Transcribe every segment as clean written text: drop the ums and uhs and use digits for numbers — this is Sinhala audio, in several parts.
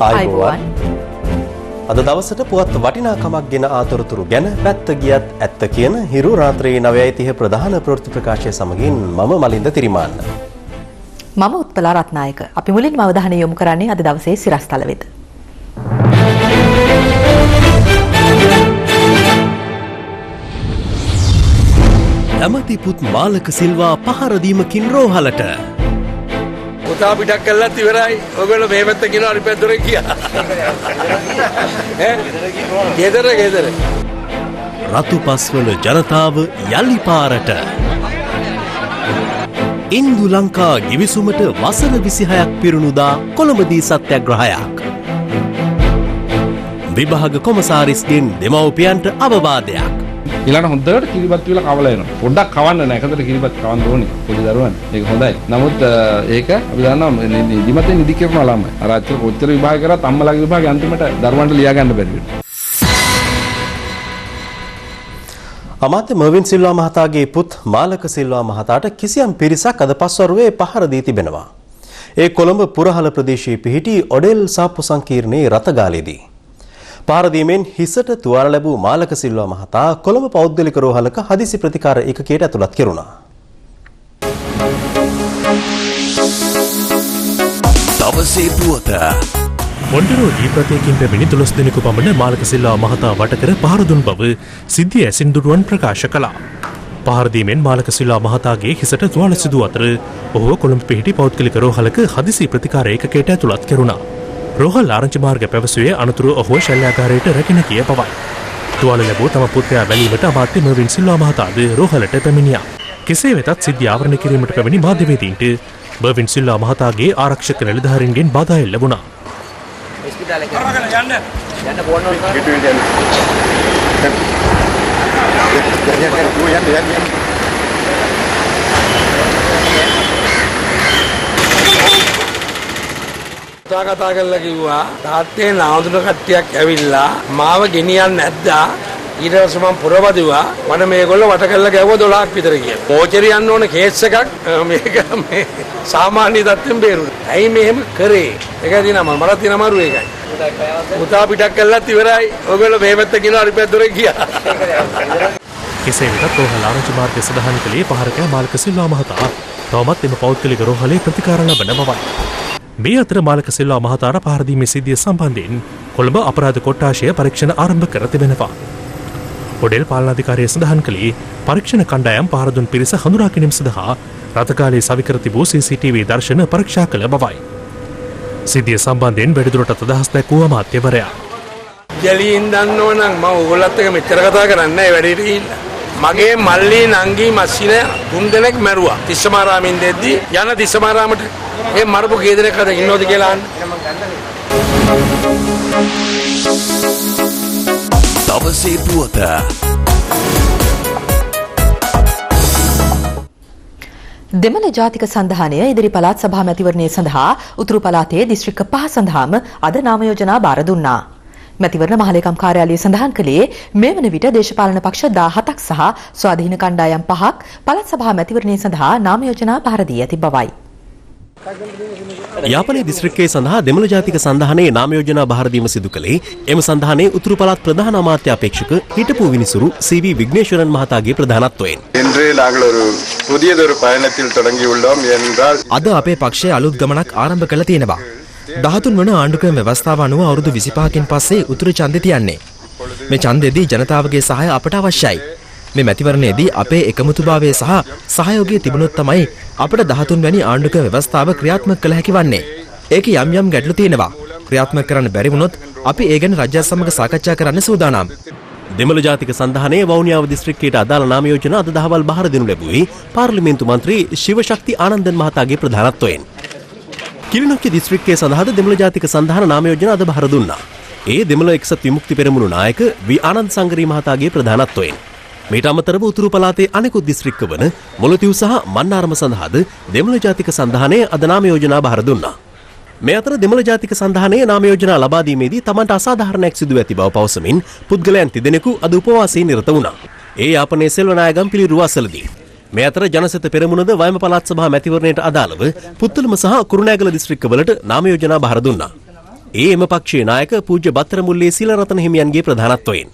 ආයුබෝවන්. අද දවසට පුවත් වටිනාකමක් ගෙන ආතොරතුරු ගැන පැත්ත ගියත් ඇත්ත කියන හිරු රාත්‍රී 9:30 ප්‍රධාන ප්‍රවෘත්ති ප්‍රකාශය සමගින් මම මලින්ද තිරිමාන්න. මම උත්පලා රත්නායක. අපි මුලින්ම අවධානය යොමු කරන්නේ අද දවසේ සිරස්තල වෙත. ඇමති පුත් මාලක සිල්වා පහර දීමකින් රෝහලට. උතා පිටක් කළත් ඉවරයි. ඔයගොල්ලෝ මේ පැත්ත කියනවා අනිත් පැත්ත දොරෙන් ගියා. ගෙදර. රතුපස්වල ජනතාව යලි පාරට. ඉන්දු ලංකා ගිවිසුමට වසර 26ක් පිරුණුදා කොළඹදී සත්‍යග්‍රහයක්. විභාග කොමසාරිස්ගෙන් දෙමව්පියන්ට අවවාදයක්. ඊළඟ හොඳට කිරිබත් වල කවලා එනවා. පොඩ්ඩක් කවන්න නෑ. එකතර කිරිබත් කවන්න ඕනේ. පොඩි දරුවන්. ඒක හොඳයි. නමුත් ඒක අපි දන්නවා නිදිමතෙන් නිදි කරන ළමයි. අර අච්චර කොච්චර විභාග කරත් අම්මලාගේ විභාගේ අන්තිමට දරුවන්ට ලියා ගන්න බැරි වෙනවා. අමාත්‍ය මර්වින් සිල්වා මහතාගේ පුත් මාලක සිල්වා මහතාට කිසියම් පිරිසක් අද පස්වරුවේ පහර දී තිබෙනවා. ඒ කොළඹ පුරහල ප්‍රදේශයේ පිහිටි ඔඩෙල් සාප්පු සංකීර්ණයේ රතගාලේදී. පහර දීමෙන් හිසට තුවාල ලැබූ මාලක සිල්වා මහතා කොළඹ පෞද්ගලික රෝහලක හදිසි ප්‍රතිකාර ඒකකයට ඇතුළත් කෙරුණා. දවසේ පුවත මොන්ඩරෝ දීප්‍රතයකින් පැමිණි 12 දිනක පමණ මාලක සිල්වා මහතා වටකර පහර දුන් බව සිද්ධිය ඇසින් දුටුවන් ප්‍රකාශ කළා. පහර දීමෙන් මාලක සිල්වා මහතාගේ හිසට තුවාල සිදු අතර ඔහුව කොළඹ පිහිටි පෞද්ගලික රෝහලක හදිසි ප්‍රතිකාර ඒකකයට ඇතුළත් කෙරුණා. රෝහල් ආරංචි මාර්ග පැවසුවේ අනතුරු ඔහුව ශල්‍යාගාරයට රැගෙන ගිය බවයි. තුවාල ලැබූ තම පුත්‍රයා බැලීමට අමාත්‍ය මර්වින් සිල්වා මහතාද රෝහලට පැමිණියා. කෙසේ වෙතත් සිද්ධිය ආවරණය කිරීමට පැමිණි මාධ්‍යවේදීන්ට මර්වින් සිල්වා මහතාගේ ආරක්ෂක නිලධාරීන්ගෙන් බාධා එල්ල වුණා. කතා කරලා කිව්වා තාත්තේ නාඳුන කට්ටියක් ඇවිල්ලා මාව ගෙනියන්න නැද්දා. ඊට පස්සේ මම පුරවදුවා මම මේගොල්ලෝ වට කරලා ගැවුවා 12ක් විතර කියලා. පෝචරි යන්න ඕන කේස් එකක් මේක මේ සාමාන්‍ය තත්ත්වෙන් බේරුණා. ඇයි මෙහෙම කරේ? ඒකයි දිනම මට දින අමාරු ඒකයි. උතා පිටක් කළත් ඉවරයි. ඔයගොල්ලෝ මේ පැත්ත කියනවා අනිත් පැත්ත දොරෙන් ගියා. කෙසේ වෙතත් රෝහල් ආරංචි මාර්ගය සඳහන් කළේ පහරකයා මාලක සිල්වා මහතා තවමත් එම පෞද්ගලික රෝහලේ ප්‍රතිකාර ලබන බවයි. මේ අතර මාලක සිල්වා මහතාට පහර දීමේ සිද්ධිය සම්බන්ධයෙන් කොළඹ අපරාධ කොට්ටාශය පරීක්ෂණ ආරම්භ කර තිබෙනවා. ඔඩෙල් පාලනාධිකාරිය සඳහන් කළේ පරීක්ෂණ කණ්ඩායම් පහර දුන් පිරිස හඳුනා ගැනීම සඳහා රථකාලයේ සවිකර තිබූ CCTV දර්ශන පරීක්ෂා කළ බවයි. සිද්ධිය සම්බන්ධයෙන් වැඩිදුරටත් අදහස් දැක්වූ අමාත්‍යවරයා. ජලියෙන් දන්නව නම් මම ඕගොල්ලත් එක්ක මෙච්චර කතා කරන්නේ නැහැ වැඩේට ගිහිල්ලා. මගේ මල්ලි නංගි මස්සින 3 දෙනෙක් මැරුවා. තිස්සමාරාමෙන් දෙද්දි යන තිස්සමාරාමට ඒ මරපු කී දෙනෙක් අද ඉන්නවද කියලා අහන්න. දවසේ පුවත. දෙමළ ජාතික සන්ධානය ඉදිරි පළාත් සභා මැතිවරණය සඳහා උතුරු පළාතේ දිස්ත්‍රික්ක 5 සඳහාම අද නාම යෝජනා බාර දුන්නා. මැතිවරණ මහලේකම් කාර්යාලය සඳහන් කළේ මේ වන විට දේශපාලන පක්ෂ 17ක් සහ ස්වාධීන කණ්ඩායම් 5ක් පළාත් සභා මැතිවරණය සඳහා නාම යෝජනා බාර දී ඇති බවයි. යාපනයේ දිස්ත්‍රික්කයේ සඳහා දෙමළ ජාතික සන්ධානයේ නාම යෝජනා බාර දීම සිදු කළේ එම සන්ධානයේ උතුරු පළාත් ප්‍රධාන අමාත්‍ය අපේක්ෂක හිටපු විනිසුරු CV විග්නේශ්වරන් මහතාගේ ප්‍රධානත්වයෙන්. අද අපේ පක්ෂය අලුත් ගමනක් ආරම්භ කළ තියෙනවා. 13 වන ආණ්ඩුක්‍රම ව්‍යවස්ථාව අනුව අවුරුදු 25කින් පස්සේ උතුරු ඡන්දෙ තියන්නේ. මේ ඡන්දෙදී ජනතාවගේ සහාය අපට අවශ්‍යයි. මේ මැතිවරණයේදී අපේ එකමුතුභාවය සහ සහයෝගය තිබුණොත් තමයි අපට 13 වැනි ආණ්ඩුක්‍රම ව්‍යවස්ථාව ක්‍රියාත්මක කළ හැකි වන්නේ. ඒකේ යම් ගැටලු තියෙනවා. ක්‍රියාත්මක කරන්න බැරි වුණොත් අපි ඒ ගැන රජයත් සමග සාකච්ඡා කරන්න සූදානම්. දෙමළ ජාතික සන්ධානයේ වවුනියාව දිස්ත්‍රික්කයට අදාළ නාම යෝජනා අද දහවල් බාර දෙනු ලැබුවේ පාර්ලිමේන්තු මන්ත්‍රී ශිවශක්ති ආනන්දන් මහතාගේ ප්‍රධානත්වයෙන්. කිලිනොච්චි දිස්ත්‍රික්කයේ සඳහාද දෙමළ ජාතික සන්ධාන නාම යෝජනා අද බාර දුන්නා. ඒ දෙමළ එක්සත් විමුක්ති පෙරමුණු නායක වී ආනන්ද සංගරී මහතාගේ ප්‍රධානත්වයෙන්. මේට අමතරව උතුරු පළාතේ අනෙකුත් දිස්ත්‍රික්ක වන මොළතිව් සහ මන්නාරම සඳහාද දෙමළ ජාතික සන්ධානයේ අද නාම යෝජනා බාර දුන්නා. මේ අතර දෙමළ ජාතික සන්ධානයේ නාම යෝජනා ලබා දීමේදී තමන්ට අසාධාරණයක් සිදු ඇති බව පවසමින් පුද්ගලයන් තිදෙනෙකු අද උපවාසයේ නිරත වුණා. ඒ යාපනයේ සෙල්වනායගම් පිළිරුවාසලදී. මේ අතර ජනසෙත පෙරමුණද වයඹ පළාත් සභා මැතිවරණයට අදාළව පුත්තලම සහ කුරුණෑගල දිස්ත්‍රික්කවලට නාම යෝජනා බාර දුන්නා. එම පක්ෂයේ නායක පූජ්‍ය බත්තරමුල්ලේ සීලරතන හිමියන්ගේ ප්‍රධානත්වයෙන්.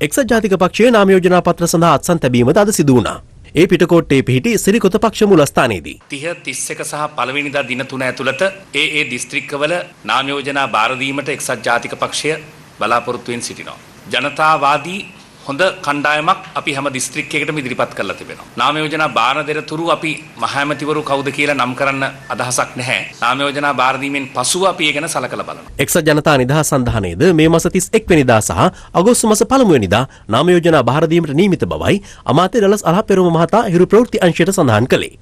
එක්සත් ජාතික පක්ෂයේ නාම යෝජනා පත්‍ර සඳහා අත්සන් තැබීමද අද සිදු වුණා. ඒ පිටකොට්ටේ පිහිටි සිරිකොත පක්ෂ මූලස්ථානයේදී 30 31 සහ පළවෙනිදා දින 3 ඇතුළත ඒ දිස්ත්‍රික්කවල නාම යෝජනා බාර දීමට එක්සත් ජාතික පක්ෂය බලාපොරොත්තු වෙමින් සිටිනවා. ජනතාවාදී හොඳ කණ්ඩායමක් අපි හැම දිස්ත්‍රික්කයකටම ඉදිරිපත් කරලා තිබෙනවා. නාම යෝජනා බාර දෙනතුරු අපි මහඇමතිවරු කවුද කියලා නම් කරන්න අදහසක් නැහැ. නාම යෝජනා බාර දීමෙන් පසුව අපි ඒ ගැන සලකලා බලනවා. එක්සත් ජනතා නිදහස් සන්ධානයේද මේ මාස 31 වෙනිදා සහ අගෝස්තු මාස 1 වෙනිදා නාම යෝජනා බාර දීමට නියමිත බවයි අමාත්‍ය ඩලස් අලහපෙරුම මහතා හිරු ප්‍රවෘත්ති අංශයට සඳහන් කළේ.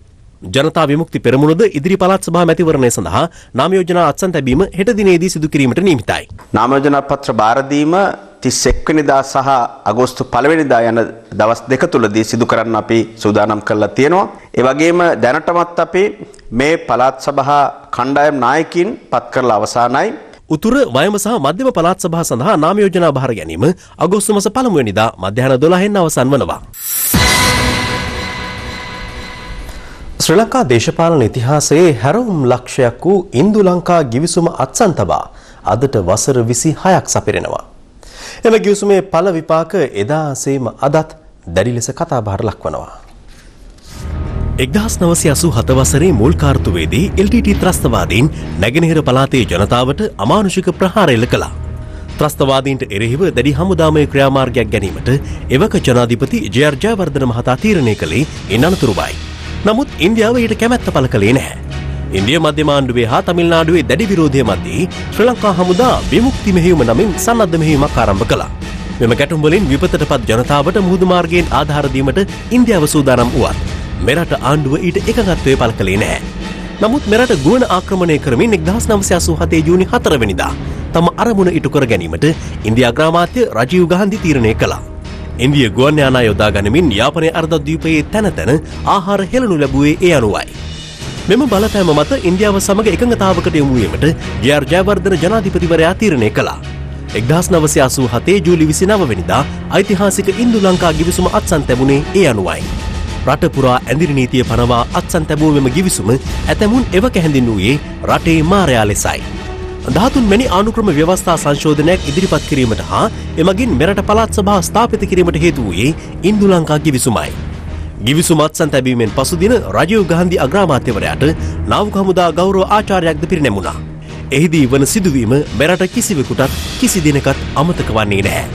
ජනතා විමුක්ති පෙරමුණද ඉදිරි පළාත් සභා මැතිවරණය සඳහා නාම යෝජනා අත්සන් තැබීම හෙට දිනේදී සිදු කිරීමට නියමිතයි. නාම යෝජනා පත්‍ර බාර දීම 31 වෙනිදා සහ අගෝස්තු 1 වෙනිදා යන දවස් දෙක තුලදී සිදු කරන්න අපි සූදානම් කරලා තියෙනවා. ඒ වගේම දැනටමත් අපි මේ පළාත් සභා කණ්ඩායම් නායකින් පත් කරලා අවසానයි. උතුර වයම සහ මධ්‍යම පළාත් සභා සඳහා නාම යෝජනා බාර ගැනීම අගෝස්තු මාස 1 වෙනිදා මධ්‍යහන 12න් අවසන් වනවා. ශ්‍රී ලංකා දේශපාලන ඉතිහාසයේ හැරවුම් ලක්ෂයක් වූ ඉන්දු ලංකා ගිවිසුම අත්සන් තබා අදට වසර 26ක් සපිරෙනවා. එම ගිවිසුමේ පළ විපාක එදාසේම අදත් දැඩි ලෙස කතාබහට ලක්වනවා. 1987 වසරේ මුල් කාර්තුවේදී LTT ත්‍රස්තවාදීන් නැගෙනහිර පළාතේ ජනතාවට අමානුෂික ප්‍රහාර එල්ල කළා. ත්‍රස්තවාදීන්ට එරෙහිව දැඩි හමුදාමය ක්‍රියාමාර්ගයක් ගැනීමට එවක ජනාධිපති ජේ.ආර්. ජයවර්ධන මහතා තීරණය කළේ ඉන් අනතුරුවයි. නමුත් ඉන්දියාව ඊට කැමැත්ත පළ කළේ නැහැ. ඉන්දිය මධ්‍යම ආණ්ඩුවේ හා තමිල්නාඩුවේ දැඩි විරෝධය මැද්දේ ශ්‍රී ලංකා හමුදා විමුක්ති මෙහෙයුම නමින් සන්නද්ධ මෙහෙයුමක් ආරම්භ කළා. මෙම ගැටුම් වලින් විපතටපත් ජනතාවට මුහුදු මාර්ගයෙන් ආධාර දීමට ඉන්දියාව සූදානම් වුවත් මෙරට ආණ්ඩුව ඊට එකඟත්වය පළ කළේ නැහැ. නමුත් මෙරට ගුවන් ආක්‍රමණය කරමින් 1987 ජූනි 4 වෙනිදා තම අරමුණ ඉටු කර ගැනීමට ඉන්දියා අග්‍රාමාත්‍ය රජීව් ගාන්ධි තීරණය කළා. ඉන්දිය ගුවන් යානා යොදා ගනිමින් යාපනයේ අර්ධද්වීපයේ තැන තැන ආහාර හෙළනු ලැබුවේ ඒ අනුවයි. මෙම බලපෑම මත ඉන්දියාව සමග එකඟතාවකට යොමු වීමට ජේ.ආර්. ජයවර්ධන ජනාධිපතිවරයා තීරණය කළා. 1987 ජූලි 29 වෙනිදා ඓතිහාසික ඉන්දු ලංකා ගිවිසුම අත්සන් තැබුණේ ඒ අනුවයි. රට පුරා ඇඳිරි නීතිය පනවා අත්සන් තැබූ මෙම ගිවිසුම ඇතැමුන් එවක හැඳින්වූයේ රටේ මාරයා ලෙසයි. 13 වැනි ආණුක්‍රම ව්‍යවස්ථා සංශෝධනයක් ඉදිරිපත් කිරීමට හා එමගින් මෙරට පළාත් සභා ස්ථාපිත කිරීමට හේතු වූයේ ඉන්දු ලංකා ගිවිසුමයි. ගිවිසුම අත්සන් තැබීමෙන් පසු දින රජීව් ගාන්ධි අග්‍රාමාත්‍යවරයාට නාවික හමුදා ගෞරව ආචාර්යයක්ද පිරිනැමුණා. එහිදී වන සිදුවීම මෙරට කිසිවෙකුටත් කිසි දිනකට අමතක වන්නේ නැහැ.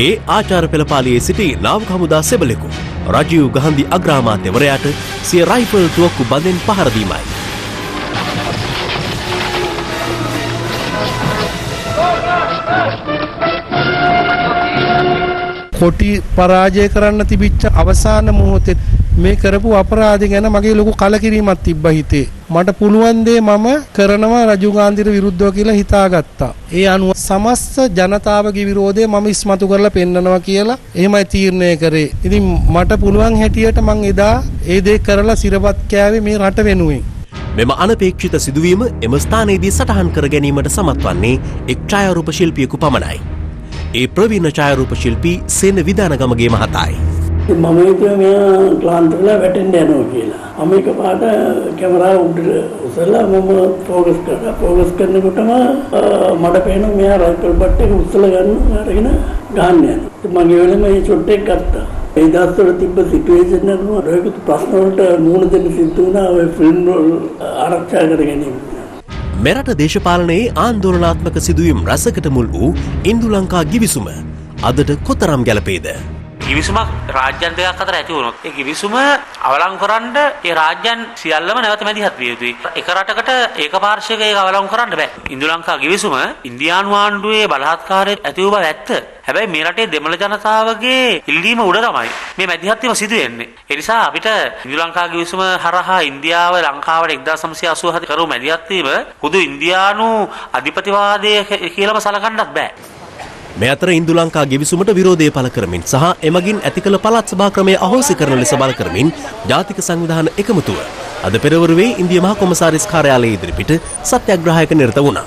ඒ ආචාර පෙළපාලියේ සිටි නාවික හමුදා සෙබළෙකු රජීව් ගාන්ධි අග්‍රාමාත්‍යවරයාට සිය රයිෆල් තුවක්කු බඳෙන් පහර දීමයි. කොටි පරාජය කරන්න තිබිච්ච අවසාන මොහොතේ මේ කරපු අපරාධය ගැන මගේ ලොකු කලකිරීමක් තිබ්බා හිතේ. මට පුළුවන් දේ මම කරනවා රජීව් ගාන්ධිට විරුද්ධව කියලා හිතාගත්තා. ඒ අනුව සමස්ත ජනතාවගේ විරෝධය මම ඉස්මතු කරලා පෙන්නනවා කියලා එහෙමයි තීරණය කරේ. ඉතින් මට පුළුවන් හැටියට මං එදා ඒ දේ කරලා සිරපත් කෑවේ මේ රට වෙනුවෙන්. මෙම අනපේක්ෂිත සිදුවීම එම ස්ථානයේදී සටහන් කර ගැනීමට සමත් වන්නේ එක් ඡායාරූප ශිල්පියෙකු පමණයි. ඒ ප්‍රවීණ ඡායාරූප ශිල්පී සේන විදානගමගේ මහතායි. මම හිතුවා මෙයා ක්ලාන්ත වෙලා වැටෙන්න යනවා කියලා. මම එකපාරට කැමරාව උඩට උසලා මම ફોකස් කරා. ફોකස් කරනකොටම මට පේනවා මෙයා රයිෆල් බට් එක උස්සලා ගන්න අරගෙන ගහන්න යනවා. මම ඒ වෙලෙම මේ ෂොට් එක ගත්තා. ඒ දවස්වල තිබ්බ සිටුේෂන් එක නේද ප්‍රශ්න වලට මුහුණ දෙන්න සිද්ධ වුණා ඔය ෆිල්ම් ආරක්ෂා කර ගැනීම. මෙරට දේශපාලනයේ ආන්දෝලනාත්මක සිදුවීම් රසකට මුල් වූ ඉන්දු ලංකා ගිවිසුම අදට කොතරම් ගැලපේද? ගිවිසුමක් රාජ්‍යන් දෙකක් අතර ඇති වුණොත් ඒ ගිවිසුම අවලං කරන්න ඒ රාජ්‍යන් සියල්ලම නැවත මැදිහත් විය යුතුයි. එක රටකට ඒකපාර්ශ්විකව ඒක අවලං කරන්න බෑ. ඉන්දු ලංකා ගිවිසුම ඉන්දියානු ආණ්ඩුවේ බලහත්කාරයෙන් ඇති වූ බව ඇත්ත. හැබැයි මේ රටේ දෙමළ ජනතාවගේ ඉල්ලීම උඩ තමයි මේ මැදිහත් වීම සිදු වෙන්නේ. ඒ නිසා අපිට ඉන්දු ලංකා ගිවිසුම හරහා ඉන්දියාව ලංකාවට 1987 කරු මැදිහත් වීම හුදු ඉන්දියානු අධිපතිවාදය කියලාම සලකන්නත් බෑ. මේ අතර ඉන්දු ලංකා ගිවිසුමට විරෝධය පළ කරමින් සහ එමගින් ඇති කළ පළාත් සභා ක්‍රමය අහෝසි කරන ලෙස බල කරමින් ජාතික සංවිධාන එකමුතුව අද පෙරවරුවේ ඉන්දිය මහ කොමසාරිස් කාර්යාලයේ ඉදිරිපිට සත්‍යාග්‍රහයක නිරත වුණා.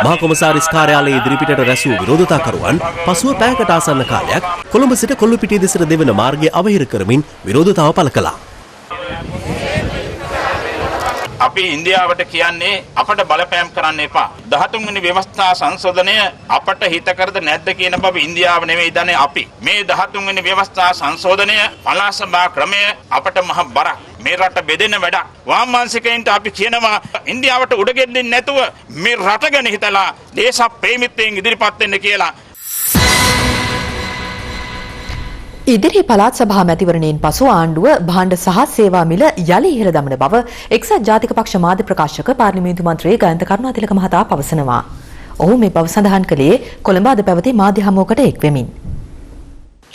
මහ කොමසාරිස් කාර්යාලයේ ඉදිරිපිටට රැස් වූ විරෝධතාකරුවන් පසුව පැයකට ආසන්න කාලයක් කොළඹ සිට කොල්ලුපිටිය දෙසට දෙවන මාර්ගය අවහිර කරමින් විරෝධතාව පළ කළා. අපි ඉන්දියාවට කියන්නේ අපට බලපෑම් කරන්න එපා. 13 වෙනි ව්‍යවස්ථා සංශෝධනය අපට හිතකරද නැද්ද කියන බව ඉන්දියාව නෙවෙයි දන්නේ අපි. මේ 13 වෙනි ව්‍යවස්ථා සංශෝධනය පළාත් සභා ක්‍රමය අපට මහ බරක්. මේ රට බෙදෙන වැඩක්. වාමාංශිකයින්ට අපි කියනවා ඉන්දියාවට උඩගෙඩින් නැතුව මේ රට ගැන හිතලා දේශ ප්‍රේමිතෙන් ඉදිරිපත් වෙන්න කියලා. ඉදිරි පළාත් සභා මැතිවරණයෙන් පසු ආණ්ඩුව භාණ්ඩ සහ සේවා මිල යලි ඉහළ දමන බව එක්සත් ජාතික පක්ෂ මාධ්‍ය ප්‍රකාශක පාර්ලිමේන්තු මන්ත්‍රී ගයන්ත කරුණාතිලක මහතා පවසනවා. ඔහු මේ බව සඳහන් කළේ කොළඹ අද පැවති මාධ්‍ය හමුවකට එක් වෙමින්.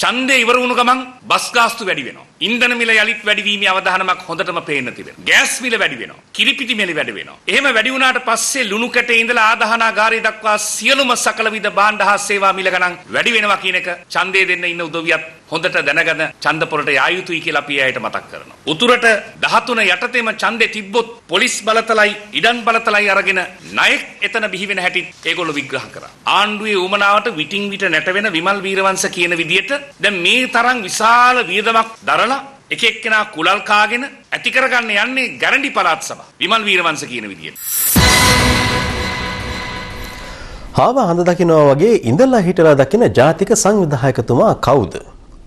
ඡන්දේ ඉවර වුණු ගමන් බස් ගාස්තු වැඩි වෙනවා. ඉන්ධන මිල යලිත් වැඩි වීමේ අවධානමක් හොඳටම පේන්න තිබෙනවා. ගෑස් මිල වැඩි වෙනවා. කිරිපිටි මිල වැඩි වෙනවා. එහෙම වැඩි වුණාට පස්සේ ලුණු කැටේ ඉඳලා ආදාහනාගාරය දක්වා සියලුම සකල විද භාණ්ඩ හා සේවා මිල ගණන් වැඩි වෙනවා කියන එක ඡන්දේ දෙන්න ඉන්න උදවියත් හොඳට දැනගෙන ඡන්ද පොරට යා යුතුයි කියලා අපි ආයෙත් මතක් කරනවා. උතුරට 13 යටතේම ඡන්දේ තිබ්බොත් පොලිස් බලතලයි ඉඩම් බලතලයි අරගෙන ණයෙක් එතන බිහි වෙන හැටි ඒගොල්ලෝ විග්‍රහ කරා. ආණ්ඩුවේ උමනාවට විටින් විට නැටවෙන විමල් වීරවංශ කියන විදියට දැන් මේ තරම් විශාල වියදමක් දරලා එක එක්කෙනා කුලල් කාගෙන ඇති කරගන්න යන්නේ ගැරන්ටි පළාත් සභා විමල් වීරවංශ කියන විදියට. හාව හඳ දකිනවා වගේ ඉඳලා හිටලා දකින ජාතික සංවිධායකතුමා කවුද?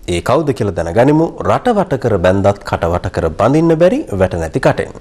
ඒ කවුද කියලා දැනගනිමු. රට වට කර බැන්දත් කට වට කර බඳින්න බැරි වැට නැති කටෙන්.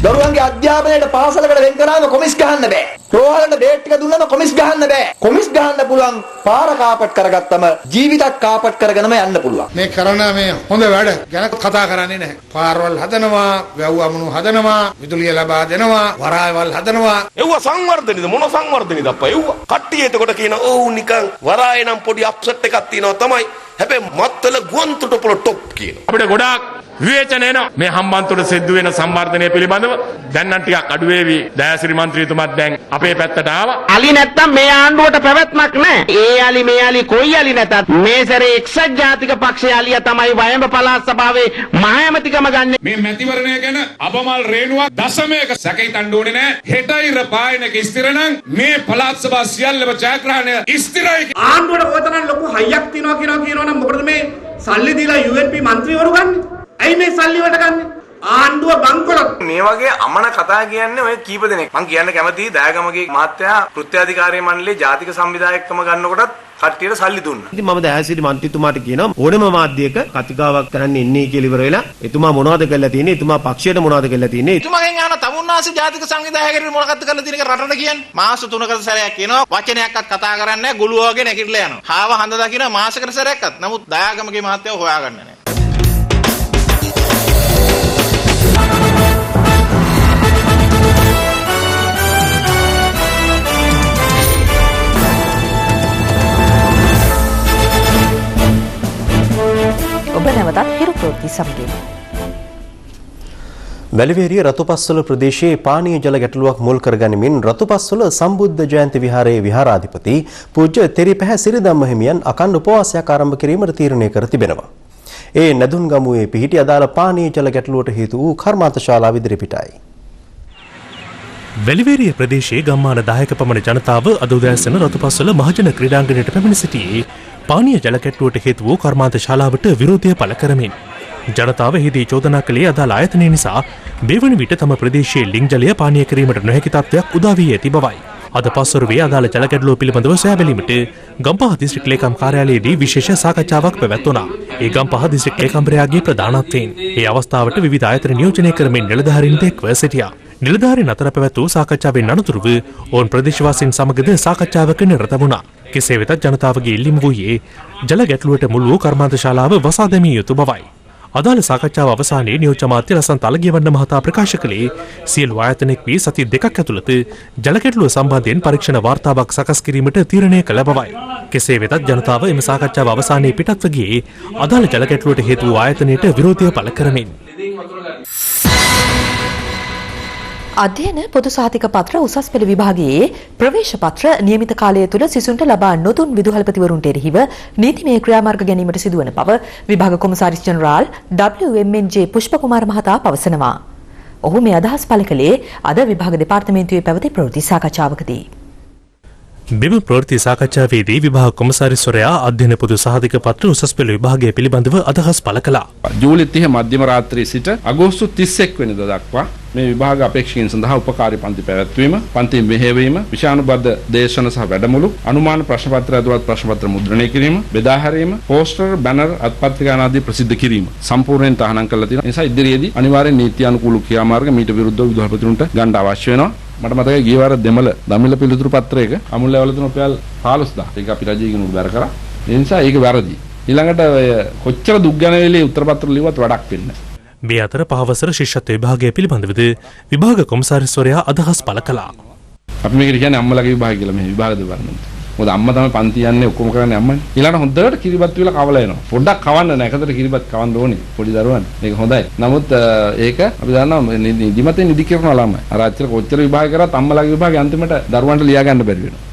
දරුවන්ගේ අධ්‍යාපනයට පාසලකට වෙන් කරාම කොමිස් ගහන්න බෑ. රෝහලට බේට් ටික දුන්නම කොමිස් ගහන්න බෑ. කොමිස් ගහන්න පුළුවන් පාර කාපට් කරගත්තම ජීවිතක් කාපට් කරගෙනම යන්න පුළුවන්. මේ කරන මේ හොඳ වැඩ ගැන කතා කරන්නේ නැහැ. පාරවල් හදනවා, වැව් අමුණු හදනවා, විදුලිය ලබා දෙනවා, වරායවල් හදනවා. එව්ව සංවර්ධනයද මොන සංවර්ධනයද අප්පා එව්ව. කට්ටිය එතකොට කියන ඔව් නිකන් වරායේ නම් පොඩි අප්සෙට් එකක් තියෙනවා තමයි. හැබැයි මත්තල ගුවන්තොට පොළ টොප් කියන. අපිට ගොඩාක් විවේචන එනවා මේ හම්බන්තොට සිද්ධ වෙන සම්වර්ධනය පිළිබඳව. දැන් නම් ටිකක් අඩු වේවි. දයාසිරි මන්ත්‍රීතුමත් දැන් අපේ පැත්තට ආවා. අලි නැත්තම් මේ ආණ්ඩුවට පැවැත්මක් නැහැ. ඒ අලි මේ අලි කොයි අලි නැතත් මේ සැරේ එක්සත් ජාතික පක්ෂයේ අලිය තමයි වයඹ පළාත් සභාවේ මහ ඇමතිකම ගන්න. මේ මැතිවරණය ගැන අබමල් රේණුවක් දශමයක සැකයිතන්න ඕනේ නැහැ. හෙටයිර පායනක ස්ථිර නම් මේ පළාත් සභා සියල්ලම ජයග්‍රහණය ස්ථිරයි. ආණ්ඩුවට ඔයතරම් ලොකු හයියක් තියනවා කියනවනම් මොකටද මේ සල්ලි දීලා UNP മന്ത്രിවරු ගන්න? ඇයි මේ සල්ලි වලට ගන්න? ආණ්ඩුව බංකොලොත්. මේ වගේ අමන කතා කියන්නේ ඔය කීප දෙනෙක්. මං කියන්න කැමතියි දයාගමගේ මහත්තයා කෘත්‍යාධිකාරී මණ්ඩලයේ ජාතික සංවිධායකකම ගන්නකොටත් කට්ටියට සල්ලි දුන්නා. ඉතින් මම දයාසිරි මන්ත්‍රීතුමාට කියනවා ඕනම මාධ්‍යයක කතිකාවක් කරන්න ඉන්නේ කියලා ඉවර වෙලා එතුමා මොනවද කරලා තියෙන්නේ? එතුමා පක්ෂයට මොනවද කරලා තියෙන්නේ? එතුමාගෙන් අහන තමුන්නාසේ ජාතික සංවිධායකයෙක් මොනවද කරලා තියෙන එක රටට කියන්නේ? මාස 3කට සැරයක් කියනවා වචනයක්වත් කතා කරන්නේ නැහැ. ගුළුව වගේ නැගිටලා යනවා. හාව හඳ දකින්න මාසකට සැරයක්වත්. නමුත් දයාගමගේ මහත්තයා හොයාගන්නේ නැහැ. ඔබ නැවතත් හිරු ප්‍රවෘත්ති සමගින්. වැලිවේරිය රතුපස්වල ප්‍රදේශයේ පානීය ජල ගැටලුවක් මුල් කරගනිමින් රතුපස්වල සම්බුද්ධ ජයන්ති විහාරයේ විහාරාධිපති පූජ්‍ය තෙරිපැහැ සිරිධම්ම හිමියන් අඛණ්ඩ උපවාසයක් ආරම්භ කිරීමට තීරණය කර තිබෙනවා. ඒ නැදුන්ගමුවේ පිහිටි අදාළ පානීය ජල ගැටලුවට හේතු වූ කර්මාන්ත ශාලාව ඉදිරිපිටයි. වැලිවේරිය ප්‍රදේශයේ ගම්මාන 10ක පමණ ජනතාව අද උදෑසන රතුපස්වල මහජන ක්‍රීඩාංගණයට පැමිණ සිටියේ පානීය ජල ගැටලුවට හේතු වූ කර්මාන්ත ශාලාවට විරෝධය පළ කරමින්. ජනතාව එහිදී චෝදනා කළේ අදාළ ආයතනය නිසා මේ විට තම ප්‍රදේශයේ ලිං ජලය පානීය කිරීමට නොහැකි තත්ත්වයක් උදා වී ඇති බවයි. අද පස්වරුවේ අදාළ ජල ගැටලුව පිළිබඳව සොයා බැලීමට ගම්පහ දිස්ත්‍රික් ලේකම් කාර්යාලයේදී විශේෂ සාකච්ඡාවක් පැවැත්වුණා. ඒ ගම්පහ දිස්ත්‍රික් ලේකම්වරයාගේ ප්‍රධානත්වයෙන් ඒ අවස්ථාවට විවිධ ආයතන නියෝජනය කරමින් නිලධාරීන්ට එක්ව සිටියා. නිලධාරීන් අතර පැවැත් වූ සාකච්ඡාවෙන් අනතුරුව ඔවුන් ප්‍රදේශවාසීන් සමගද සාකච්ඡාවක නිරත වුණා. කෙසේ වෙතත් ජනතාවගේ ඉල්ලීම වූයේ ජල ගැටලුවට මුල් වූ කර්මාන්ත ශාලාව වසා දැමිය යුතු බවයි. අදාළ සාකච්ඡාව අවසානයේ නියෝජ්‍ය අමාත්‍ය ලසන්ත අලගියවන්න මහතා ප්‍රකාශ කළේ සියලු ආයතන එක් වී සති දෙකක් ඇතුළත ජල ගැටලුව සම්බන්ධයෙන් පරීක්ෂණ වාර්තාවක් සකස් කිරීමට තීරණය කළ බවයි. කෙසේ වෙතත් ජනතාව එම සාකච්ඡාව අවසානයේ පිටත්ව ගියේ අදාළ ජල ගැටලුවට හේතු වූ ආයතනයට විරෝධය පළ කරමින්. අධ්‍යයන පොදු සහතික පත්‍ර උසස් පෙළ විභාගයේ ප්‍රවේශ පත්‍ර නියමිත කාලය තුළ සිසුන්ට ලබා නොදුන් විදුහල්පතිවරුන්ට එරෙහිව නීතිමය ක්‍රියාමාර්ග ගැනීමට සිදුවන බව විභාග කොමසාරිස් ජෙනරාල් WMNJ පුෂ්පකුමාර මහතා පවසනවා. ඔහු මේ අදහස් පළ කළේ අද විභාග දෙපාර්තමේන්තුවේ පැවති ප්‍රවෘත්ති සාකච්ඡාවකදී. මෙම ප්‍රවෘත්ති සාකච්ඡාවේදී විභාග කොමසාරිස්වරයා අධ්‍යයන පොදු සහතික පත්‍ර උසස් පෙළ විභාගය පිළිබඳව අදහස් පළ කළා. ජූලි 30 මධ්‍යම රාත්‍රියේ සිට අගෝස්තු 31 වෙනිදා දක්වා මේ විභාග අපේක්ෂකයන් සඳහා උපකාරී පන්ති පැවැත්වීම, පන්ති මෙහෙයවීම, විෂානුබද්ධ දේශන සහ වැඩමුළු, අනුමාන ප්‍රශ්න පත්‍ර ඇතුළත් ප්‍රශ්න පත්‍ර මුද්‍රණය කිරීම, බෙදා හැරීම, පෝස්ටර්, බැනර්, අත්පත්‍රිකා ආදී ප්‍රසිද්ධ කිරීම සම්පූර්ණයෙන් තහනම් කරලා තියෙනවා. ඒ නිසා ඉදිරියේදී අනිවාර්යෙන් නීති අනුකූල ක්‍රියාමාර්ග මීට විරුද්ධව විදුහල්පතිතුමන්ට ගන්න අවශ්‍ය වෙනවා. මට මතකයි ගිය වාර දෙමළ දමිළ පිළිතුරු පත්‍රයක අමුල්ල ඇවල තියෙන රුපියල් 15000. ඒක අපි රජයෙන් උඩ බැර කරා. ඒ නිසා ඒක වැරදි. ඊළඟට ඔය කොච්චර දුක් ගැනවිලි උත්තර පත්‍ර ලිව්වත් වැඩක් වෙන්නේ නැහැ. මේ අතර පහවසර ශිෂ්‍යත්ව විභාගය පිළිබඳවද විභාග කොමසාරිස්වරයා අදහස් පළ කළා. අපි මේකට කියන්නේ අම්මලාගේ විභාගය කියලා මේ විභාග දෙපාර්තමේන්තුව. මොකද අම්මා තමයි පන්ති යන්නේ ඔක්කොම කරන්නේ අම්මනේ. ඊළඟට හොඳට කිරිබත් වේලා කවලා එනවා. පොඩ්ඩක් කවන්න නැහැ. එකතර කිරිබත් කවන්න ඕනේ පොඩි දරුවන්. මේක හොඳයි. නමුත් ඒක අපි දන්නවා නිදිමතෙන් නිදි කරනවා ළමයි. අර අච්චර කොච්චර විභාග කරත් අම්මලාගේ විභාගය අන්තිමට දරුවන්ට ලියා ගන්න බැරි වෙනවා.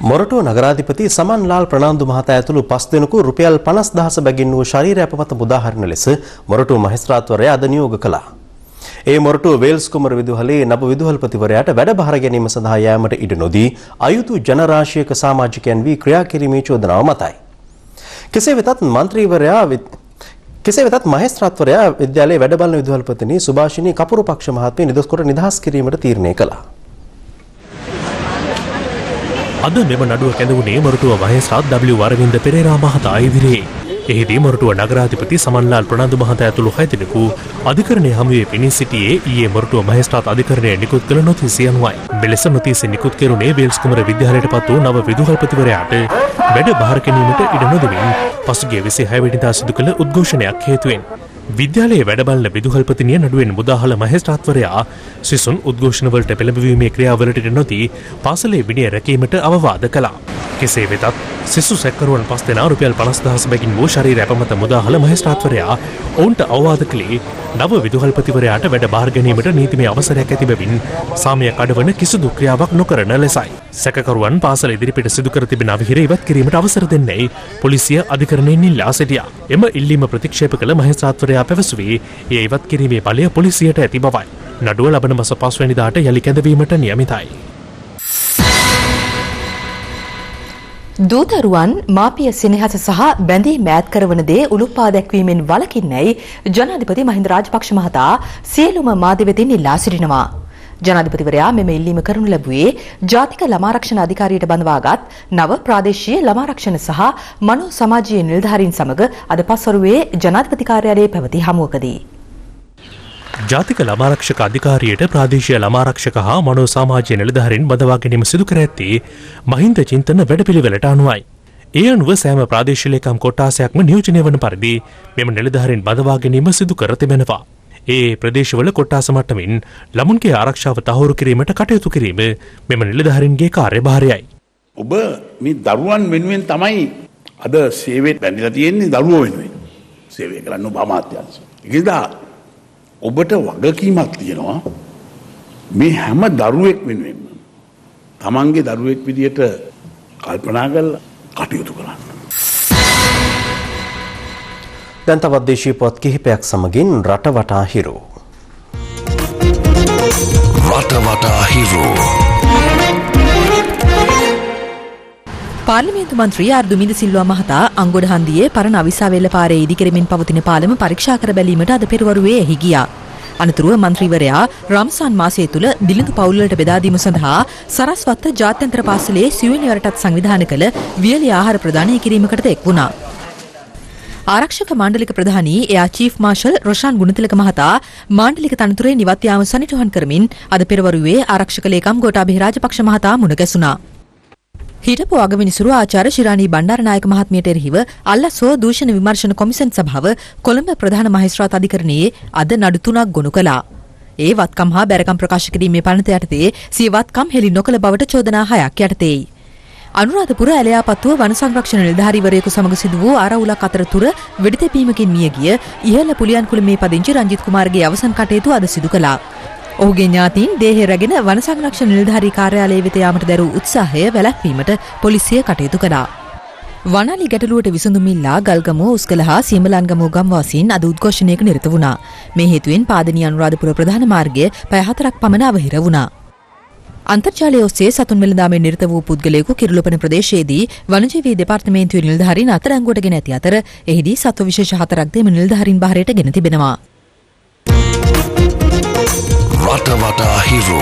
මොරටුව නගරාධිපති සමන්ලාල් ප්‍රනාන්දු මහතා ඇතුළු 5 දෙනෙකු රුපියල් 50,000 බැගින් වූ ශරීරය අපමත මුදාහරින ලෙස මොරටුව මහේස්ත්‍රාත්වරයා අද නියෝග කළා. ඒ මොරටුව වේල්ස් කුමර විදුහලේ නව විදුහල්පතිවරයාට වැඩබහර ගැනීම සඳහා යෑමට ඉඩ නොදී අයුතු ජනරාශියක සමාජිකයන් වී ක්‍රියා කිරීමේ චෝදනාව මතයි. කෙසේ වෙතත් මහේස්ත්‍රාත්වරයා විද්‍යාලයේ වැඩබලන විදුහල්පතිනි සුභාෂිනී කපුරුපක්ෂ මහත්මිය නිදොස් කොට නිදහස් කිරීමට තීරණය කළා. අද මෙම නඩුව කැඳවුණේ මොරටුව මහේස්ත්‍රාත් W වරවින්ද පෙරේරා මහතා ඉදිරියේ. එහිදී මොරටුව නගරාධිපති සමන්ලාල් ප්‍රනාන්දු මහතා ඇතුළු 6 දෙනෙකු අධිකරණයේ හමුවේ පෙනී සිටියේ ඊයේ මොරටුව මහේස්ත්‍රාත් අධිකරණය නිකුත් කළ නොතීසිය අනුවයි. මෙලෙස නොතීසිය නිකුත් කෙරුණේ වේල්ස් කුමර විද්‍යාලයට පත් වූ නව විදුහල්පතිවරයාට වැඩ බාර ගැනීමට ඉඩ නොදෙමින් පසුගිය 26 වෙනිදා සිදු කළ උද්ඝෝෂණයක් හේතුවෙන්. විද්‍යාලයේ වැඩබලන විදුහල්පතිනිය නඩුවෙන් මුදාහල මහේස්ත්‍රාත්වරයා සිසුන් උද්ඝෝෂණවලට පෙළඹවීමේ ක්‍රියාවලට ඉඩ නොදී පාසලේ විනය රැකීමට අවවාද කළා. කෙසේ වෙතත් සිසු සැකකරුවන් 5 දෙනා රුපියල් 50,000 බැගින් වූ ශරීරය අපමත මුදාහල මහේස්ත්‍රාත්වරයා ඔවුන්ට අවවාද කළේ නව විදුහල්පතිවරයාට වැඩ බාර ගැනීමට නීතිමය අවසරයක් ඇති බැවින් සාමය කඩවන කිසිදු ක්‍රියාවක් නොකරන ලෙසයි. සැකකරුවන් පාසල ඉදිරිපිට සිදු කර තිබෙන අවහිර ඉවත් කිරීමට අවසර දෙන්නේ පොලිසිය අධිකරණයෙන් ඉල්ලා සිටියා. එම ඉල්ලීම ප්‍රතික්ෂේප කළ මහේස්ත්‍රාත්වරයා පැවසුවේ එය ඉවත් කිරීමේ බලය පොලිසියට ඇති බවයි. නඩුව ලබන මාස 5 වෙනිදාට යලි කැඳවීමට නියමිතයි. දූදරුවන් මාපිය සෙනෙහස සහ බැඳීම් ඈත් කරවන දේ උලුප්පා දැක්වීමෙන් වළකින්නයි ජනාධිපති මහින්ද රාජපක්ෂ මහතා සියලුම මාධ්‍යවේදීන් ඉල්ලා සිටිනවා. ජනාධිපතිවරයා මෙම ඉල්ලීම කරනු ලැබුවේ ජාතික ළමාරක්ෂණ අධිකාරියට බඳවාගත් නව ප්‍රාදේශීය ළමාරක්ෂණ සහ මනෝ සමාජීය නිලධාරීන් සමග අද පස්වරුවේ ජනාධිපති කාර්යාලයේ පැවති හමුවකදී. ජාතික ළමාරක්ෂක අධිකාරියට ප්‍රාදේශීය ළමාරක්ෂක හා මනෝ සමාජීය නිලධාරීන් බඳවා ගැනීම සිදු කර ඇත්තේ මහින්ද චින්තන වැඩපිළිවෙලට අනුවයි. ඒ අනුව සෑම ප්‍රාදේශීය ලේකම් කොට්ටාසයක්ම නියෝජනය වන පරිදි මෙම නිලධාරීන් බඳවා ගැනීම සිදු කර තිබෙනවා. ඒ ප්‍රදේශවල කොට්ටාස මට්ටමින් ළමුන්ගේ ආරක්ෂාව තහවුරු කිරීමට කටයුතු කිරීම මෙම නිලධාරීන්ගේ කාර්යභාරයයි. ඔබ මේ දරුවන් වෙනුවෙන් තමයි අද සේවයට බැඳිලා තියෙන්නේ, දරුවෝ වෙනුවෙන් සේවය කරන්න ඔබ අමාත්‍යාංශය. ඒකදා ඔබට වගකීමක් තියෙනවා මේ හැම දරුවෙක් වෙනුවෙන්ම තමන්ගේ දරුවෙක් විදියට කල්පනා කරලා කටයුතු කරන්න. දැන් තවත් දේශීය පොත් කිහිපයක් සමගින් රටවටා හිරු. රටවටා හිරු. පාර්ලිමේන්තු මන්ත්‍රී ආර් දුමින්ද සිල්වා මහතා අංගොඩ හන්දියේ පරණ අවිසාවේල්ල පාරේ ඉදිකරමින් පවතින පාලම පරීක්ෂා කර බැලීමට අද පෙරවරුවේ එහි ගියා. අනතුරුව මන්ත්‍රීවරයා රම්සාන් මාසය තුල දිලිඳු පවුල්වලට බෙදා දීම සඳහා සරස්වත්ත ජාත්‍යන්තර පාසලේ සියුවැනිවරටත් සංවිධානය කළ වියලි ආහාර ප්‍රදානය කිරීමකටද එක් වුණා. ආරක්ෂක මාණ්ඩලික ප්‍රධානී එයා චීෆ් මාර්ෂල් රොෂාන් ගුණතිලක මහතා මාණ්ඩලික තනතුරේ නිවත් යාම සනිටුහන් කරමින් අද පෙරවරුවේ ආරක්ෂක ලේකම් ගෝඨාභය රාජපක්ෂ මහතා මුණ ගැසුණා. හිටපු අගවිනිසුරු ආචාර්ය ශිරාණී බණ්ඩාරනායක මහත්මියට එරෙහිව අල්ලසෝ දූෂණ විමර්ශන කොමිෂන් සභාව කොළඹ ප්‍රධාන මහේස්ත්‍රාත් අධිකරණයේ අද නඩු 3ක් ගොනු කළා. ඒ වත්කම් හා බැරකම් ප්‍රකාශ කිරීමේ පනත යටතේ සිය වත්කම් හෙළි නොකළ බවට චෝදනා 6ක් යටතේයි. අනුරාධපුර ඇලයාපත්තුව වන සංරක්ෂණ නිලධාරීවරයෙකු සමග සිදු වූ ආරවුලක් අතරතුර වෙඩිතැපීමකින් මිය ගිය ඉහළ පුලියන් කුළුමේ පදිංචි රංජිත් කුමාරගේ අවසන් කටයුතු අද සිදු කළා. ඔහුගේ ඥාතීන් දේහය රැගෙන වන සංරක්ෂණ නිලධාරී කාර්යාලයේ වෙත යාමට දැරූ උත්සාහය වැළැක්වීමට පොලිසිය කටයුතු කළා. වනාලි ගැටලුවට විසඳුම් ඉල්ලා ගල්ගමුව උස්කල හා සීමලන්ගමුව ගම්වාසීන් අද උද්ඝෝෂණයක නිරත වුණා. මේ හේතුවෙන් පාදනී අනුරාධපුර ප්‍රධාන මාර්ගය පැය 4ක් පමණ අවහිර වුණා. අන්තර්ජාලය ඔස්සේ සතුන් වෙළඳාමෙන් නිරත වූ පුද්ගලයෙකු කිරුළපන ප්‍රදේශයේදී වනජීවී දෙපාර්තමේන්තුවේ නිලධාරීන් අත්අඩංගුවට ගෙන ඇති අතර එහිදී සත්ව විශේෂ 4ක් දෙම නිලධාරීන් බහරයට ගෙන තිබෙනවා. රට වටා හිරු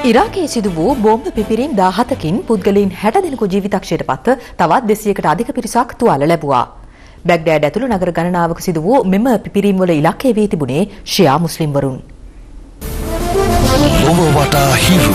ඉරාකයේ සිදු වූ බෝම්බ පිපිරීම් 17කින් පුද්ගලයන් 60 දෙනෙකු ජීවිතක්ෂයට පත්ව තවත් 200කට අධික පිරිසක් තුවාල ලැබුවා. බැග්ඩෑඩ් ඇතුළු නගර ගණනාවක සිදු වූ මෙම පිපිරීම් වල ඉලක්කය වී තිබුණේ ෂියා මුස්ලිම් වරුන්. ඔබ වටා හිරු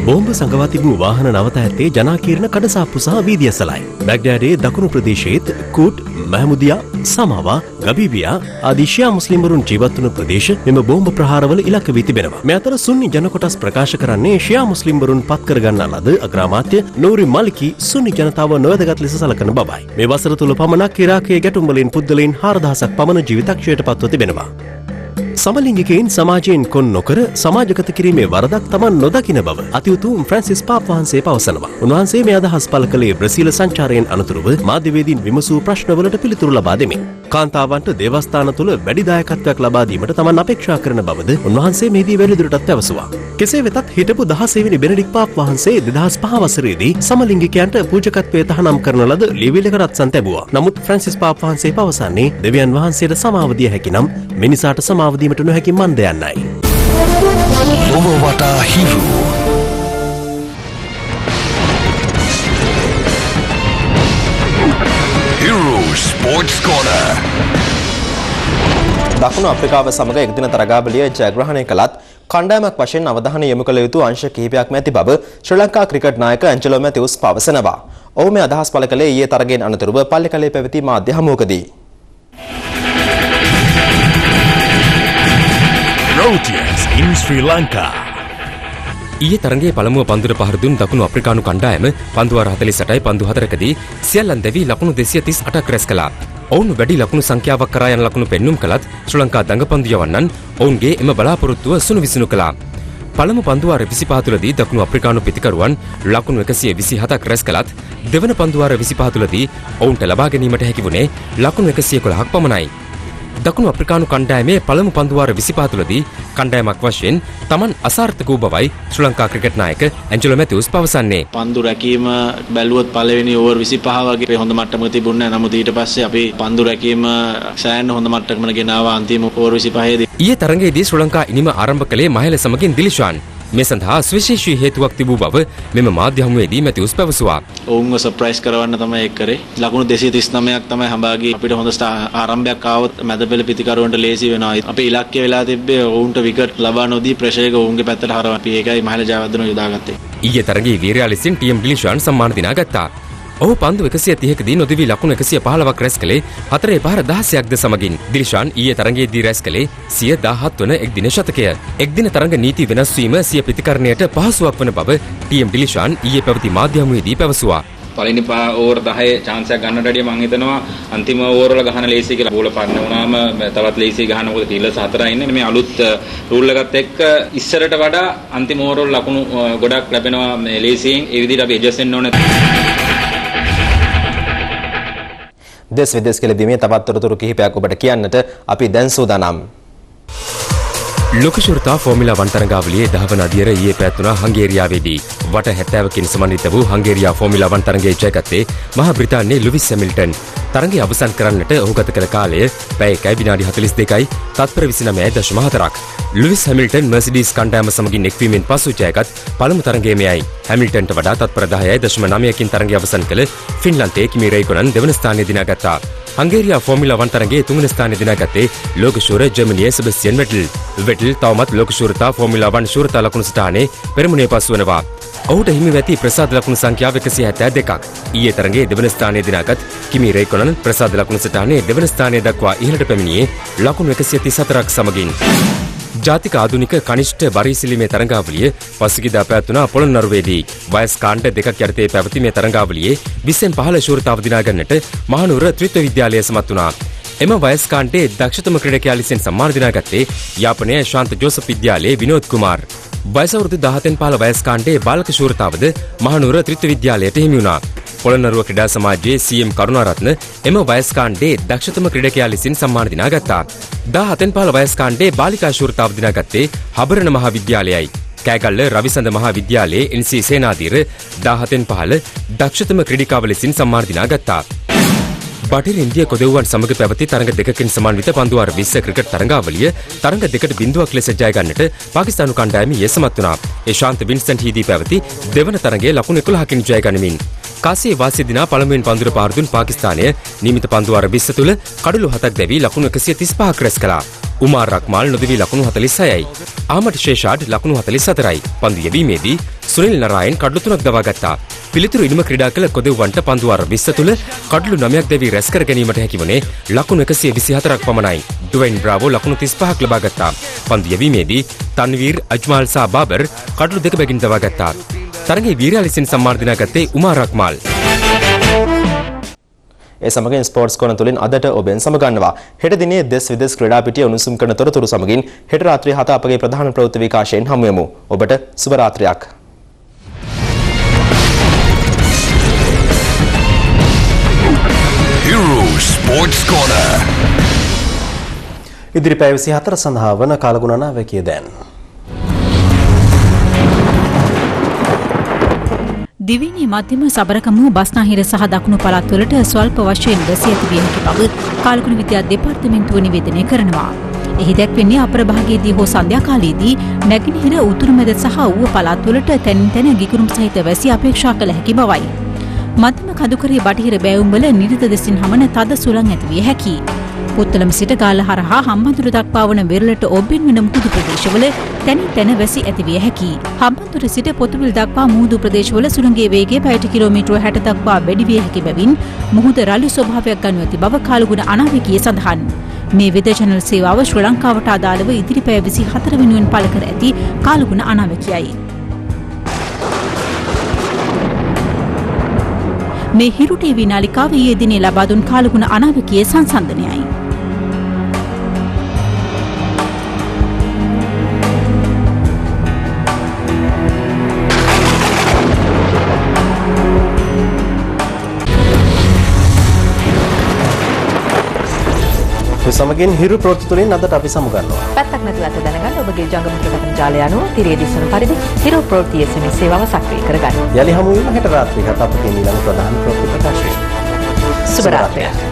බෝම්බ සංගවා තිබූ වාහන නවතා ඇත්තේ ජනාකීර්ණ කඩසාප්පු සහ වීදි ඇසලයි. බැග්ඩෑඩේ දකුණු ප්‍රදේශයේත් කූට්, මහමුදියා, සමාවා, ගබීබියා ආදී ෂියා මුස්ලිම් වරුන් ජීවත් වුණු ප්‍රදේශ මෙම බෝම්බ ප්‍රහාරවල ඉලක්ක වී තිබෙනවා. මේ අතර සුන්නි ජනකොටස් ප්‍රකාශ කරන්නේ ෂියා මුස්ලිම් වරුන් පත් කර ගන්නා ලද අග්‍රාමාත්‍ය නූරි මල්කි සුන්නි ජනතාව නොවැදගත් ලෙස සලකන බවයි. මේ වසර තුල පමණක් ඉරාකයේ ගැටුම් වලින් පුද්ගලයන් 4000ක් පමණ ජීවිතක්ෂයට පත්ව තිබෙනවා. සමලිංගිකයින් සමාජයෙන් කොන් නොකර සමාජගත කිරීමේ වරදක් තමන් නොදකින බව අතිඋතුම් ෆ්‍රැන්සිස් පාප් වහන්සේ පවසනවා. උන්වහන්සේ මේ අදහස් පළ කළේ බ්‍රසීල සංචාරයෙන් අනතුරුව මාධ්‍යවේදීන් විමසූ ප්‍රශ්නවලට පිළිතුරු ලබා දෙමින්. කාන්තාවන්ට දේවස්ථාන තුළ වැඩි දායකත්වයක් ලබා දීමට තමන් අපේක්ෂා කරන බවද උන්වහන්සේ මෙහිදී වැඩිදුරටත් පැවසුවා. කෙසේ වෙතත් හිටපු 16 වෙනි බෙනඩික් පාප් වහන්සේ 2005 වසරේදී සමලිංගිකයන්ට පූජකත්වයේ තහනම් කරන ලද ලියවිලක රත්සන් තැබුවා. නමුත් ෆ්‍රැන්සිස් පාප් වහන්සේ පවසන්නේ දෙවියන් වහන්සේට සමාව දිය හැකි නම් මිනිසාට සමාව දීමට නොහැකි මන්ද යන්නයි. ඔබ වටා හිරු හිරු ස්පෝර්ට්ස් කෝනර්. දකුණු අප්‍රිකාව සමග එක්දින තරගාවලිය ජයග්‍රහණය කළත් කණ්ඩායමක් වශයෙන් අවධානය යොමු කළ යුතු අංශ කිහිපයක් ඇති බව ශ්‍රී ලංකා ක්‍රිකට් නායක ඇන්ජලෝ මැතිව්ස් පවසනවා. ඔහු මේ අදහස් පළ කළේ ඊයේ තරගයෙන් අනතුරුව පල්ලිකලේ පැවති මාධ්‍ය හමුවකදී. Proteas in Sri Lanka. ඊයේ තරගයේ පළමුව පන්දුට පහර දුන් දකුණු අප්‍රිකානු කණ්ඩායම පන්දු වාර 48යි පන්දු 4කදී සියල්ලන් දෙවි ලකුණු 238ක් රැස් කළා. ඔවුන් වැඩි ලකුණු සංඛ්‍යාවක් කරා යන ලකුණු පෙන්눔 කළත් ශ්‍රී ලංකා දඟපන්දු යවන්නන් ඔවුන්ගේ එම බලාපොරොත්තුව සුණු විසුණු කළා. පළමු පන්දු වාර 25 තුලදී දකුණු අප්‍රිකානු පිතිකරුවන් ලකුණු 127ක් රැස් කළත් දෙවන පන්දු වාර 25 තුලදී ඔවුන්ට ලබා ගැනීමට හැකි වුණේ ලකුණු 111ක් පමණයි. දකුණු අප්‍රිකානු කණ්ඩායමේ පළමු පන්දු වාර 25 තුලදී කණ්ඩායමක් වශයෙන් Taman අසාර්ථක වූ බවයි ශ්‍රී ලංකා ක්‍රිකට් නායක ඇන්ජලෝ මැතිව්ස් පවසන්නේ. පන්දු රැකීම බැලුවොත් පළවෙනි ඕවර් 25 වගේ හොඳ මට්ටමක තිබුණේ නැහැ. නමුත් ඊට පස්සේ අපි පන්දු රැකීම සෑහෙන හොඳ මට්ටමකට ගෙනාවා අන්තිම ඕවර් 25 දී. ඊයේ තරගයේදී ශ්‍රී ලංකා ඉනිම ආරම්භ කළේ මහේල සමගින් දිලිෂාන්. මේ සඳහා සුවිශේෂී හේතුවක් තිබූ බව මෙම මාධ්‍ය හමුවේදී මැතිව්ස් පැවසුවා. ඔවුන්ව සර්ප්‍රයිස් කරවන්න තමයි ඒක කරේ. ලකුණු 239ක් තමයි හඹාගේ අපිට හොඳ ආරම්භයක් ආවොත් මැද පෙළ පිතිකරුවන්ට ලේසි වෙනවා. අපේ ඉලක්කය වෙලා තිබ්බේ ඔවුන්ට විකට් ලබා නොදී ප්‍රෙෂර් එක ඔවුන්ගේ පැත්තට හරවන්න. අපි ඒකයි මහේල ජයවර්ධන යොදාගත්තේ. ඊයේ තරගයේ වීරයා ලෙසින් ටීම් ඩිලිෂාන් සම්මාන දිනාගත්තා. ඔහු පන්දු 130කදී නොදිවි ලකුණු 115ක් රැස් කළේ 4 පහර 16ක්ද සමගින්. දිලිෂාන් ඊයේ තරගයේදී රැස් කළේ 117 වන එක්දින ශතකය. එක්දින තරග නීති වෙනස් වීම සිය ප්‍රතිකරණයට පහසුවක් වන බව ටීම් ඩිලිෂාන් ඊයේ පැවති මාධ්‍ය හමුවේදී පැවසුවා. පළවෙනි ඕවර් 10 chance එකක් ගන්නට වැඩිය මම හිතනවා අන්තිම ඕවර් වල ගහන ලේසි කියලා. බෝල පන්න වුණාම තවත් ලේසි ගහන මොකද ටීලර්ස් 4 ඉන්නේ. මේ අලුත් රූල් එකත් එක්ක ඉස්සරට වඩා අන්තිම ඕවර් වල ලකුණු ගොඩක් ලැබෙනවා මේ ලේසියෙන්. ඒ විදිහට අපි ඇඩ්ජස්ට් වෙන්න ඕනේ. දෙස් විදෙස් කෙලෙදීමේ තවත් තොරතුරු කිහිපයක් ඔබට කියන්නට අපි දැන් සූදානම්. ලෝකශූරතා ෆෝමියුලා 1 තරගාවලියේ 10 වන අදියර ඊයේ පැවැත්වුණා හංගේරියාවේදී. වට 70කින් සමන්විත වූ හංගේරියා ෆෝමියුලා 1 තරගයේ ජයගත්තේ මහා බ්‍රිතාන්‍යයේ ලුවිස් හැමිල්ටන්. තරගය අවසන් කරන්නට ඔහු ගත කළ කාලය පැය 1 විනාඩි 42යි තත්පර 29.4ක්. ලුවිස් හැමිල්ටන් මර්සිඩීස් කණ්ඩායම සමගින් එක්වීමෙන් පසු ජයගත් පළමු තරගය මෙයයි. හැමිල්ටන්ට වඩා තත්පර 10.9කින් තරගය අවසන් කළ ෆින්ලන්තයේ කිමි රයිකොනන් දෙවන ස්ථානය දිනාගත්තා. හංගේරියා ෆෝමියුලා 1 තරගයේ තුන්වන ස්ථානය දිනාගත්තේ ලෝකශූර ජර්මනියේ සෙබස්ටියන් වෙටල්. වෙටල් තවමත් ලෝකශූරතා ෆෝමියුලා 1 ශූරතා ලකුණු සටහනේ පෙරමුණේ පසු වෙනවා. ඔහුට හිමි ඇති ප්‍රසාද ලකුණු සංඛ්‍යාව 172ක්. ඊයේ තරගයේ දෙවන ස්ථානය දිනාගත් කිමි රයිකොනන් ප්‍රසාද ලකුණු සටහනේ දෙවන ස්ථානය දක්වා ඉහළට පැමිණියේ ලකුණු 134ක් සමගින්. ජාතික ආධුනික කනිෂ්ඨ බරිසිලිමේ තරගාවලිය පසුගියදා පැවැත්වුණා පොළොන්නරුවේදී. වයස් කාණ්ඩ දෙකක් යටතේ පැවති මේ තරගාවලියේ 20න් 15 ශූරතාව දිනා ගන්නට මහනුවර ත්‍රිත්ව විද්‍යාලය සමත් වුණා. එම වයස් කාණ්ඩයේ දක්ෂතම ක්‍රීඩකයා ලෙසින් සම්මාන දිනාගත්තේ යාපනයේ ශාන්ත ජෝසප් විද්‍යාලයේ විනෝද් කුමාර්. වයස අවුරුදු 17න් 15 වයස් කාණ්ඩයේ බාලක ශූරතාවද මහනුවර ත්‍රිත්ව විද්‍යාලයට හිමි වුණා. පොළොන්නරුව ක්‍රීඩා සමාජයේ CM කරුණාරත්න එම වයස් කාණ්ඩයේ දක්ෂතම ක්‍රීඩකයා ලෙසින් සම්මාන දිනාගත්තා. 17න් 15 වයස් කාණ්ඩයේ බාලිකා ශූරතාව දිනාගත්තේ හබරණ මහා විද්‍යාලයයි. කෑගල්ල රවිසඳ මහා විද්‍යාලයේ NC සේනාධීර 17න් 15 දක්ෂතම ක්‍රීඩිකාව ලෙසින් සම්මාන දිනාගත්තා. බටහිර ඉන්දිය කොදෙව්වන් සමග පැවති තරඟ දෙකකින් සමන්විත පන්දුවාර 20 ක්‍රිකට් තරඟාවලිය තරඟ 2-0ක් ලෙස ජය ගන්නට පාකිස්තානු කණ්ඩායම යෙසමත් වුණා. ඒශාන්ත වින්සන්ට් හිදී පැවති දෙවන තරඟයේ ලකුණු 11කින් ජය ගනිමින් කාසියේ වාසිය දිනා පළමුවෙන් පන්දුර පාර දුන් පාකිස්තානය නියමිත පන්දුවාර 20 තුල කඩලු 7ක් දැවී ලකුණු 135ක් රැස් කළා. උමාර් රක්මාල් නොදවී ලකුණු 46යි. ආමඩ් ෂේෂාඩ් ලකුණු 44යි. පන්දු යැවීමේදී සුනිල් නරායන් කඩලු 3ක් දවා ගත්තා. පිළිතුරු ඉනිම ක්‍රීඩා කළ කොදෙව්වන්ට පන්දුවාර 20 තුල කඩලු 9ක් දැවී රැස් කර ගැනීමට හැකි වුණේ ලකුණු 124ක් පමණයි. ඩුවයින් බ්‍රාවෝ ලකුණු 35ක් ලබා ගත්තා. පන්දු යැවීමේදී තන්වීර් අජ්මාල් සා බාබර් කඩලු 2 බැගින් දවා ගත්තා. තරගයේ වීරයා ලෙසින් සම්මාන දිනාගත්තේ උමාර් රක්මාල්. ඒ සමගින් ස්පෝර්ට්ස් කෝණ තුලින් අදට ඔබෙන් සමගන්නවා. හෙට දිනේ දෙස් විදෙස් ක්‍රීඩා පිටිය උණුසුම් කරන තොරතුරු සමගින් හෙට රාත්‍රියේ 7 අපගේ ප්‍රධාන ප්‍රවෘත්ති විකාශයෙන් හමු වෙමු. ඔබට සුබ රාත්‍රියක්. Hero Sports Corner. ඉදිරි පැය 24 සඳහා වන කාලගුණ නාවකයේ දැන් දිවිනී මධ්‍යම සබරකමුව බස්නාහිර සහ දකුණු පළාත්වලට ස්වල්ප වශයෙන් වැසී ඇති හැකි බව කාලගුණ විද්‍යා දෙපාර්තමේන්තුව නිවේදනය කරනවා. එහි දැක්වෙන්නේ අපරභාගයේදී හෝ සන්ධ්‍යා කාලයේදී නැගෙනහිර උතුරු මැද සහ ඌව පළාත්වලට තැනින් තැන ගිගුරුම් සහිත වැසි අපේක්ෂා කළ හැකි බවයි. මධ්‍යම කඳුකරේ බටහිර බෑවුම්වල නිරිත දෙසින් හමන තද සුළං ඇති විය හැකියි. පුත්තලම සිට ගාල්ල හරහා හම්බන්තොට දක්වා වන වෙරළට ඔබ්බෙන් වන මුහුදු ප්‍රදේශවල තැනින් තැන වැසි ඇති විය හැකියි. හම්බන්තොට සිට පොතුවිල් දක්වා මුහුදු ප්‍රදේශවල සුළඟේ වේගය පැයට කිලෝමීටර 60 දක්වා වැඩි විය හැකි බැවින් මුහුද රළු ස්වභාවයක් ගනු ඇති බව කාලගුණ අනාවැකියේ සඳහන්. මේ වෙද චැනල් සේවාව ශ්‍රී ලංකාවට අදාළව ඉදිරි පැය 24 වෙනුවෙන් පළ කර ඇති කාලගුණ අනාවැකියයි. මේ හිරු ටීවී නාලිකාව ඊයේ දිනේ ලබා දුන් කාලගුණ අනාවැකියේ සංසන්දනයයි. සමගින් හිරු ප්‍රවෘත්ති තුලින් අදට අපි සමුගන්නවා. පැත්තක් නැතුව අත දැනගන්න ඔබගේ ජංගම ප්‍රකටන ජාලය අනුව තිරේ දිස්වන පරිදි හිරු ප්‍රවෘත්ති SMS සේවාව සක්‍රිය කරගන්න. යලි හමු වීම හෙට රාත්‍රියේ 7 අපගේ ඊළඟ ප්‍රධාන ප්‍රවෘත්ති ප්‍රකාශය. සුබ රාත්‍රියක්.